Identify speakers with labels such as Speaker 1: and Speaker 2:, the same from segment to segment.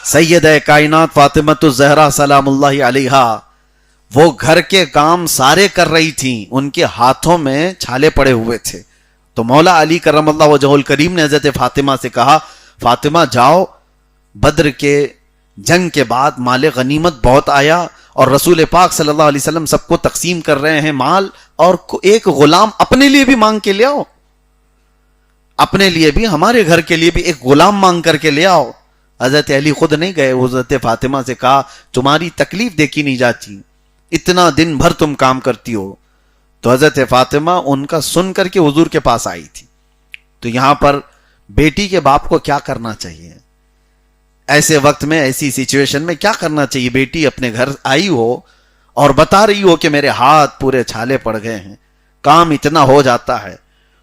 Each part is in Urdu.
Speaker 1: سیدہ کائنات فاطمۃ الزہرا سلام اللہ علیہا وہ گھر کے کام سارے کر رہی تھیں، ان کے ہاتھوں میں چھالے پڑے ہوئے تھے. تو مولا علی کرم اللہ وجہہ الکریم نے حضرت فاطمہ سے کہا فاطمہ جاؤ، بدر کے جنگ کے بعد مال غنیمت بہت آیا اور رسول پاک صلی اللہ علیہ وسلم سب کو تقسیم کر رہے ہیں مال، اور ایک غلام اپنے لیے بھی مانگ کے لے آؤ، اپنے لیے بھی، ہمارے گھر کے لیے بھی ایک غلام مانگ کر کے لے آؤ. حضرت علی خود نہیں گئے، حضرت فاطمہ سے کہا تمہاری تکلیف دیکھی نہیں جاتی، اتنا دن بھر تم کام کرتی ہو. تو حضرت فاطمہ ان کا سن کر کے حضور کے پاس آئی تھی. تو یہاں پر بیٹی کے باپ کو کیا کرنا چاہیے ایسے وقت میں، ایسی سچویشن میں کیا کرنا چاہیے؟ بیٹی اپنے گھر آئی ہو اور بتا رہی ہو کہ میرے ہاتھ پورے چھالے پڑ گئے ہیں، کام اتنا ہو جاتا ہے،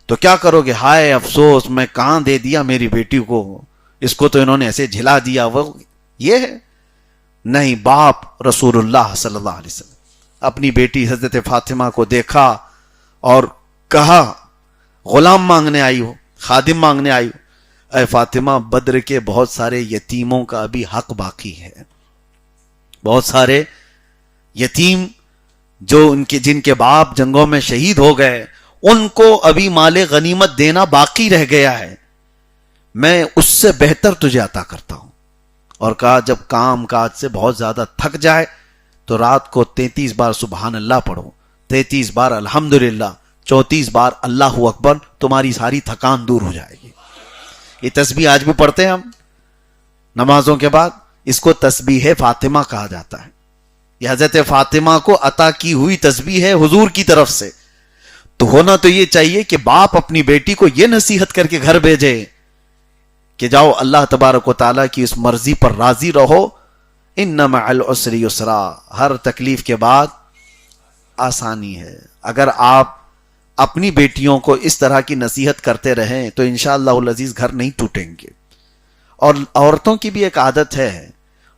Speaker 1: تو کیا کرو گے؟ ہائے افسوس، میں کہاں دے دیا میری بیٹی کو، اس کو تو انہوں نے ایسے جھلا دیا. وہ یہ ہے نہیں. باپ رسول اللہ صلی اللہ علیہ وسلم اپنی بیٹی حضرت فاطمہ کو دیکھا اور کہا غلام مانگنے آئی ہو، خادم مانگنے آئی ہو. اے فاطمہ، بدر کے بہت سارے یتیموں کا ابھی حق باقی ہے، بہت سارے یتیم جو جن کے باپ جنگوں میں شہید ہو گئے، ان کو ابھی مال غنیمت دینا باقی رہ گیا ہے، میں اس سے بہتر تجھے عطا کرتا ہوں. اور کہا جب کام کاج سے بہت زیادہ تھک جائے تو رات کو 33 بار سبحان اللہ پڑھو، 33 بار الحمدللہ، 34 بار اللہ اکبر، تمہاری ساری تھکان دور ہو جائے گی. یہ تسبیح آج بھی پڑھتے ہیں ہم نمازوں کے بعد، اس کو تسبیح فاطمہ کہا جاتا ہے. یہ حضرت فاطمہ کو عطا کی ہوئی تسبیح ہے حضور کی طرف سے. تو ہونا تو یہ چاہیے کہ باپ اپنی بیٹی کو یہ نصیحت کر کے گھر بھیجے کہ جاؤ اللہ تبارک و تعالیٰ کی اس مرضی پر راضی رہو، ان مع العسر یسرا، ہر تکلیف کے بعد آسانی ہے. اگر آپ اپنی بیٹیوں کو اس طرح کی نصیحت کرتے رہیں تو انشاءاللہ العزیز گھر نہیں ٹوٹیں گے. اور عورتوں کی بھی ایک عادت ہے،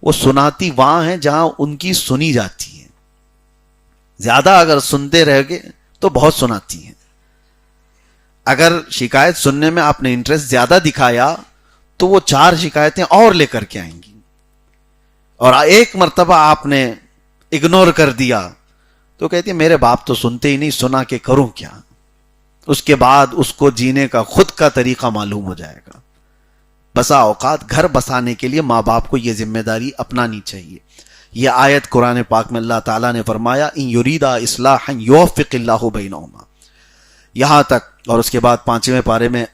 Speaker 1: وہ سناتی وہاں ہیں جہاں ان کی سنی جاتی ہے. زیادہ اگر سنتے رہ گے تو بہت سناتی ہیں. اگر شکایت سننے میں آپ نے انٹرسٹ زیادہ دکھایا تو وہ 4 شکایتیں اور لے کر کے آئیں گی. اور ایک مرتبہ آپ نے اگنور کر دیا تو کہتی ہے میرے باپ تو سنتے ہی نہیں، سنا کے کروں کیا. اس کے بعد اس کو جینے کا خود کا طریقہ معلوم ہو جائے گا. بسا اوقات گھر بسانے کے لیے ماں باپ کو یہ ذمہ داری اپنانی چاہیے. یہ آیت قرآن پاک میں اللہ تعالیٰ نے فرمایا ان یریدا اصلاحا یوفق اللہ بینہما، یہاں تک. اور اس کے بعد 5ویں پارے میں